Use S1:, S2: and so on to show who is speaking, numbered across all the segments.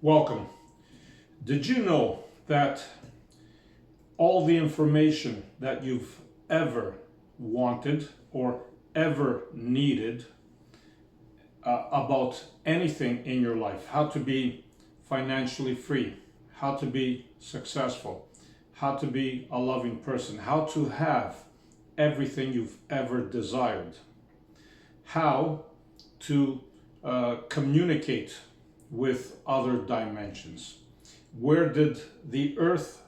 S1: Welcome. Did you know that all the information that you've ever wanted or ever needed about anything in your life, how to be financially free, how to be successful, how to be a loving person, how to have everything you've ever desired, how to communicate with other dimensions? Where did the earth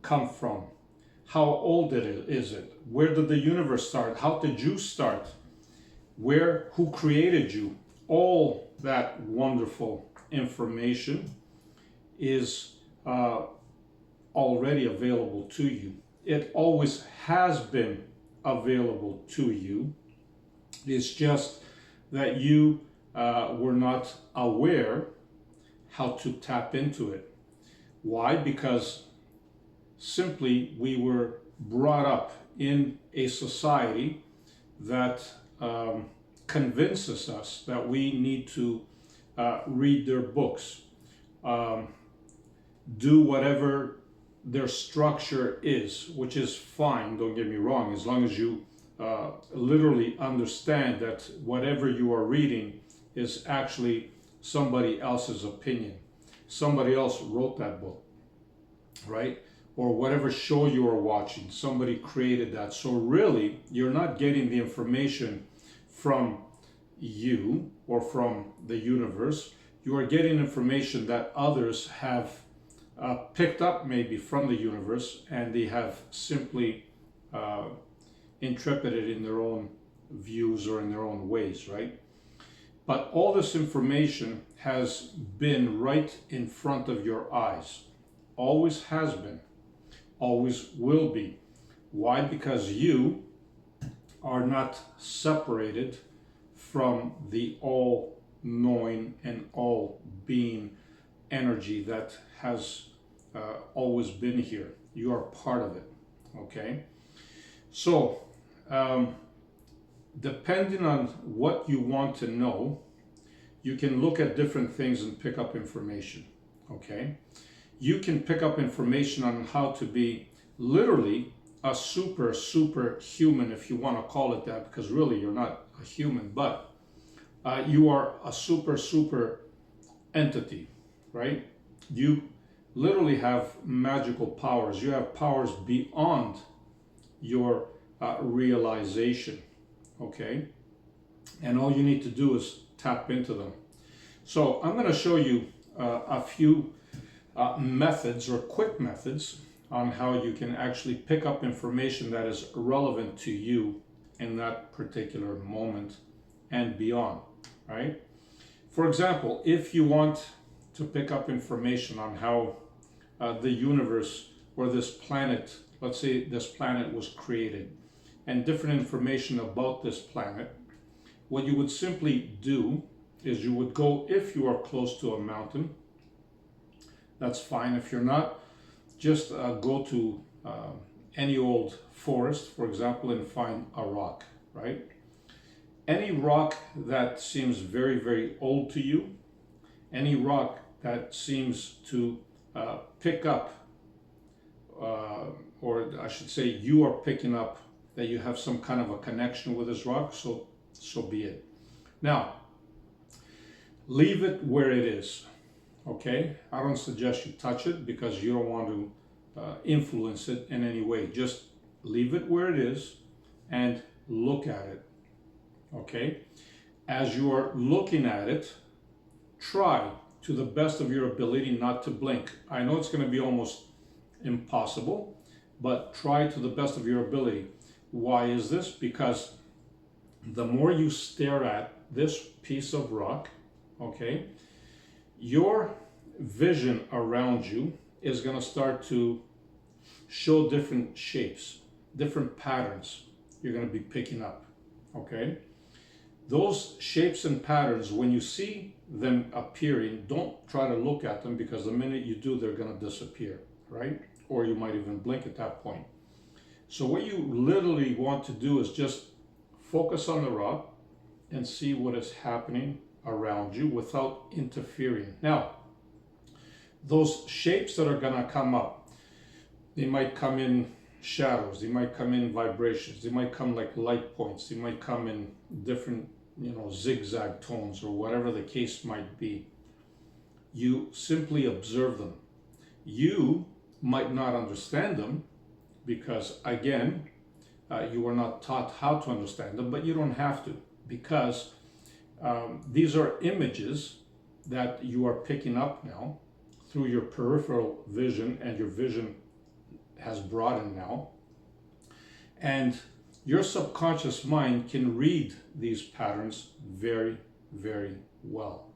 S1: come from? How old is it? Where did the universe start? How did you start? Who created you? All that wonderful information is already available to you. It always has been available to you. It's just that you were not aware how to tap into it. Why? Because simply we were brought up in a society that convinces us that we need to read their books, um, do whatever their structure is, which is fine, don't get me wrong, as long as you literally understand that whatever you are reading is actually somebody else's opinion. Somebody else wrote that book, right? Or whatever show you are watching, somebody created that. So really, you're not getting the information from you or from the universe. You are getting information that others have picked up maybe from the universe, and they have simply uh, interpreted in their own views or in their own ways, right? But all this information has been right in front of your eyes. Always has been. Always will be. Why? Because you are not separated from the all-knowing and all-being energy that has always been here. You are part of it. Okay? So, depending on what you want to know, you can look at different things and pick up information. Okay? You can pick up information on how to be literally a super human, if you want to call it that, because really you're not a human, but you are a super entity, right? You literally have magical powers. You have powers beyond your realization, okay? And all you need to do is tap into them. So I'm going to show you a few methods or quick methods on how you can actually pick up information that is relevant to you in that particular moment and beyond, right? For example, if you want to pick up information on how the universe or this planet, let's say this planet was created, and different information about this planet, what you would simply do is you would go, if you are close to a mountain, that's fine. If you're not, just go to any old forest, for example, and find a rock, right? Any rock that seems very old to you, any rock that seems to pick up, or I should say you are picking up that you have some kind of a connection with this rock, so be it. Now, leave it where it is. Okay, I don't suggest you touch it because you don't want to influence it in any way. Just leave it where it is and look at it. Okay, as you are looking at it, try to the best of your ability not to blink. I know it's going to be almost impossible, but try to the best of your ability. Why is this? Because the more you stare at this piece of rock, okay, your vision around you is going to start to show different shapes, different patterns you're going to be picking up, okay? Those shapes and patterns, when you see them appearing, don't try to look at them, because the minute you do, they're going to disappear, right? Or you might even blink at that point. So what you literally want to do is just focus on the rock and see what is happening around you without interfering. Now, those shapes that are going to come up, they might come in shadows, they might come in vibrations, they might come like light points, they might come in different, zigzag tones or whatever the case might be. You simply observe them. You might not understand them because, again, you were not taught how to understand them, but you don't have to, because these are images that you are picking up now through your peripheral vision, and your vision has broadened now. And your subconscious mind can read these patterns very, very well.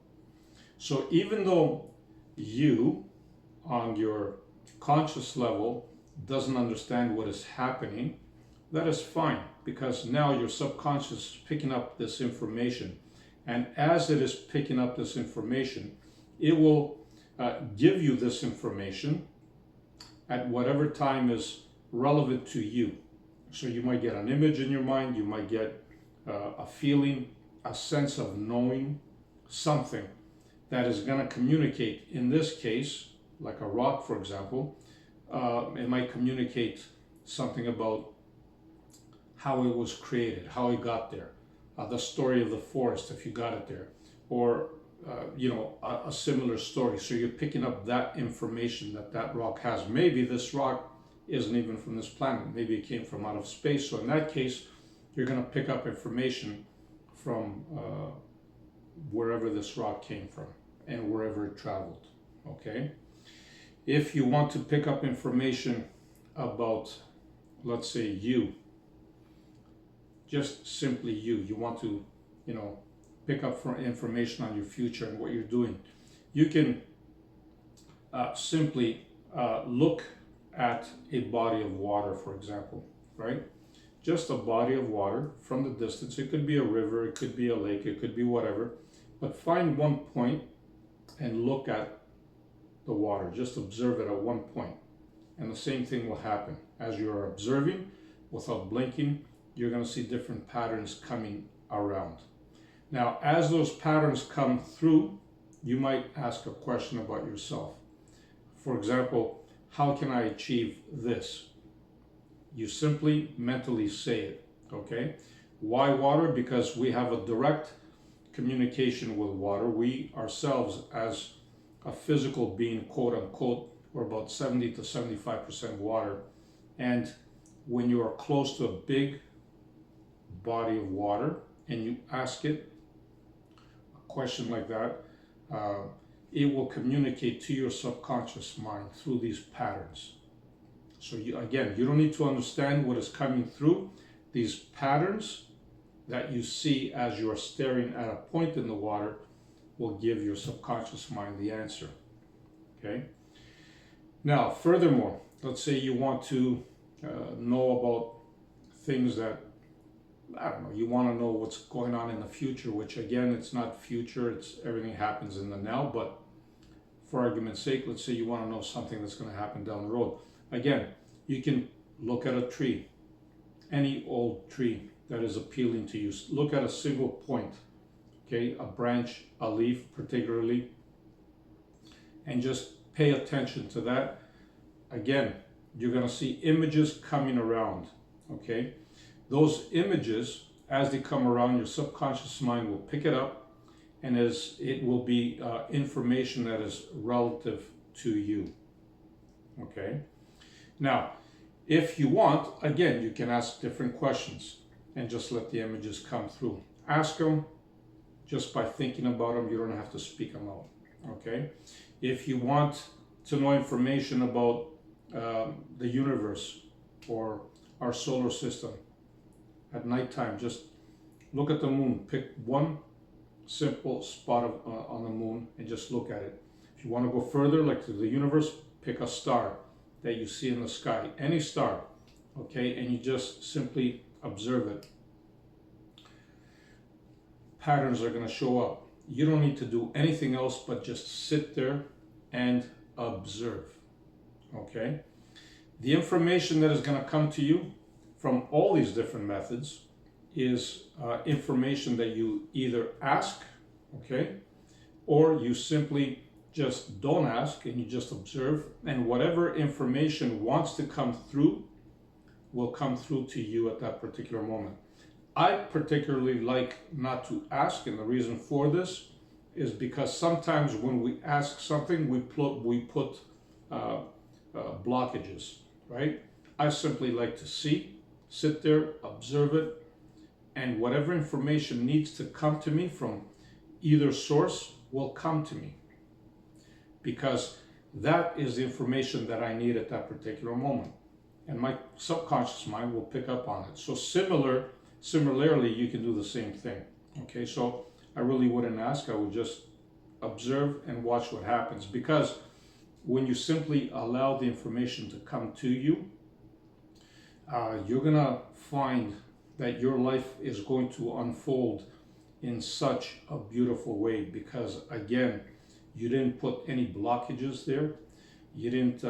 S1: So even though you, on your conscious level, doesn't understand what is happening, that is fine, because now your subconscious is picking up this information. And as it is picking up this information, it will give you this information at whatever time is relevant to you. So you might get an image in your mind, you might get a feeling, a sense of knowing something that is going to communicate. In this case, like a rock, for example, it might communicate something about how it was created, how it got there, the story of the forest if you got it there, or a similar story. So you're picking up that information that rock has. Maybe this rock isn't even from this planet. Maybe it came from out of space. So in that case, you're going to pick up information from wherever this rock came from and wherever it traveled. Okay? If you want to pick up information about, let's say, you, just simply you want to, pick up for information on your future and what you're doing, you can simply look at a body of water, for example, right? Just a body of water from the distance. It could be a river, it could be a lake, it could be whatever, but find one point and look at the water. Just observe it at one point. And the same thing will happen. As you're observing, without blinking, you're going to see different patterns coming around. Now, as those patterns come through, you might ask a question about yourself. For example, how can I achieve this? You simply mentally say it, okay? Why water? Because we have a direct communication with water. We ourselves, as a physical being, quote unquote, we're about 70 to 75% water. And when you are close to a big body of water and you ask it a question like that, it will communicate to your subconscious mind through these patterns. So you don't need to understand what is coming through. These patterns that you see as you are staring at a point in the water will give your subconscious mind the answer. Okay? Now, furthermore, let's say you want to know about things that, I don't know, you want to know what's going on in the future, which again, it's not future, it's everything happens in the now, but for argument's sake, let's say you want to know something that's going to happen down the road. Again, you can look at a tree, any old tree that is appealing to you. Look at a single point, okay, a branch, a leaf particularly, and just pay attention to that. Again, you're going to see images coming around, okay? Those images, as they come around, your subconscious mind will pick it up, and as it will be information that is relative to you, okay? Now, if you want, again, you can ask different questions and just let the images come through. Ask them just by thinking about them. You don't have to speak them out, okay? If you want to know information about the universe or our solar system, at nighttime, just look at the moon. Pick one simple spot on the moon and just look at it. If you want to go further, like to the universe, pick a star that you see in the sky, any star, okay, and you just simply observe it. Patterns are going to show up. You don't need to do anything else but just sit there and observe, okay? The information that is going to come to you from all these different methods is information that you either ask, okay, or you simply just don't ask and you just observe, and whatever information wants to come through will come through to you at that particular moment. I particularly like not to ask, and the reason for this is because sometimes when we ask something, we put blockages, right? I simply like to sit there, observe it, and whatever information needs to come to me from either source will come to me, because that is the information that I need at that particular moment. And my subconscious mind will pick up on it. So similarly, you can do the same thing. Okay, so I really wouldn't ask. I would just observe and watch what happens. Because when you simply allow the information to come to you, you're gonna find that your life is going to unfold in such a beautiful way. Because again, you didn't put any blockages there. You didn't,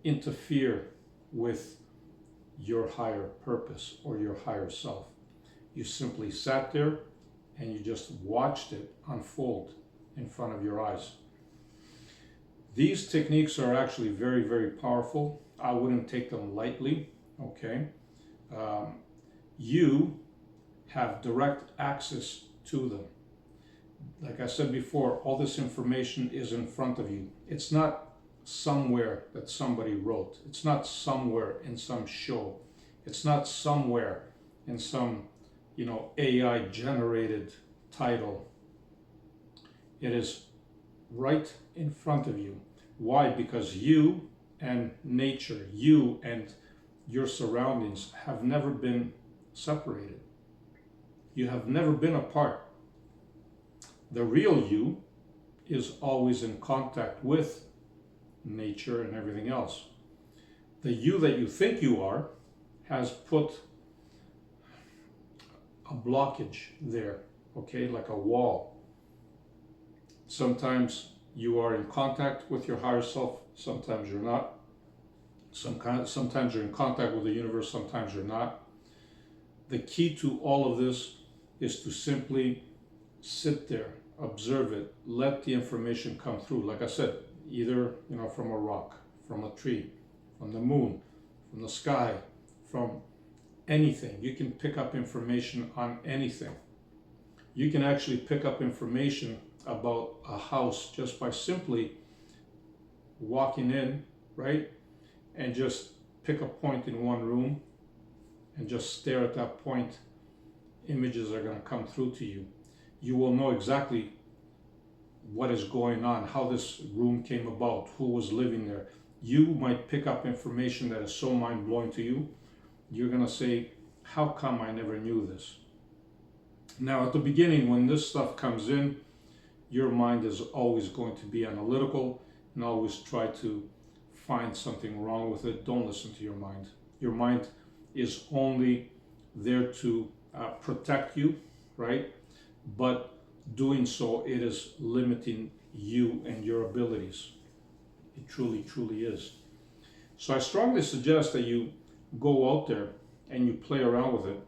S1: interfere with your higher purpose or your higher self. You simply sat there and you just watched it unfold in front of your eyes. These techniques are actually very, very powerful. I wouldn't take them lightly, okay? You have direct access to them. Like I said before, all this information is in front of you. It's not somewhere that somebody wrote. It's not somewhere in some show. It's not somewhere in some, AI generated title. It is right in front of you. Why? Because you and nature, you and your surroundings have never been separated. You have never been apart. The real you is always in contact with nature and everything else. The you that you think you are has put a blockage there, okay, like a wall. Sometimes you are in contact with your higher self, sometimes you're not. Sometimes you're in contact with the universe, sometimes you're not. The key to all of this is to simply sit there, observe it, let the information come through. Like I said, either from a rock, from a tree, from the moon, from the sky, from anything. You can pick up information on anything. You can actually pick up information about a house just by simply walking in, right? And just pick a point in one room and just stare at that point. Images are going to come through to you. You will know exactly what is going on, how this room came about, who was living there. You might pick up information that is so mind-blowing to you, you're going to say, how come I never knew this? Now, at the beginning, when this stuff comes in, your mind is always going to be analytical and always try to find something wrong with it. Don't listen to your mind. Your mind is only there to protect you, right? But doing so, it is limiting you and your abilities. It truly, truly is. So I strongly suggest that you go out there and you play around with it.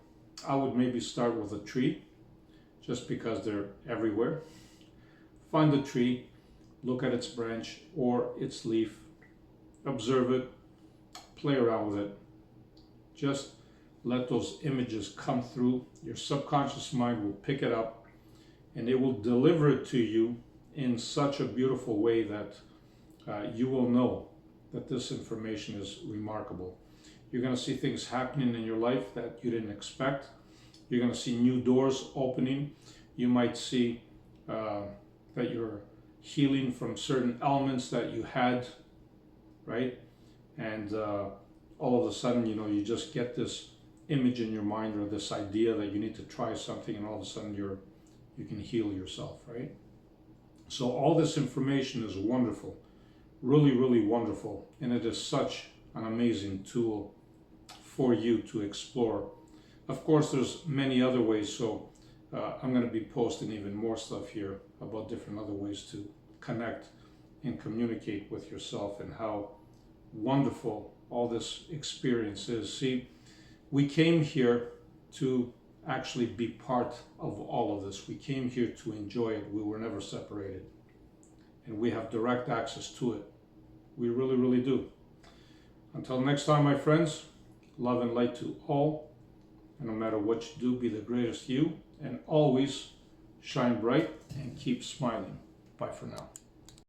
S1: I would maybe start with a tree, just because they're everywhere. Find the tree, look at its branch or its leaf, observe it, play around with it. Just let those images come through. Your subconscious mind will pick it up and it will deliver it to you in such a beautiful way that you will know that this information is remarkable. You're going to see things happening in your life that you didn't expect. You're going to see new doors opening. You might see that you're healing from certain ailments that you had, right? And all of a sudden, you just get this image in your mind or this idea that you need to try something, and all of a sudden you can heal yourself, right? So all this information is wonderful, really, really wonderful, and it is such an amazing tool for you to explore. Of course, there's many other ways, so I'm going to be posting even more stuff here about different other ways to connect and communicate with yourself and how wonderful all this experience is. See, we came here to actually be part of all of this. We came here to enjoy it. We were never separated. and we have direct access to it. We really, really do. Until next time, my friends, love and light to all. And no matter what you do, be the greatest you, and always shine bright and keep smiling. Bye for now.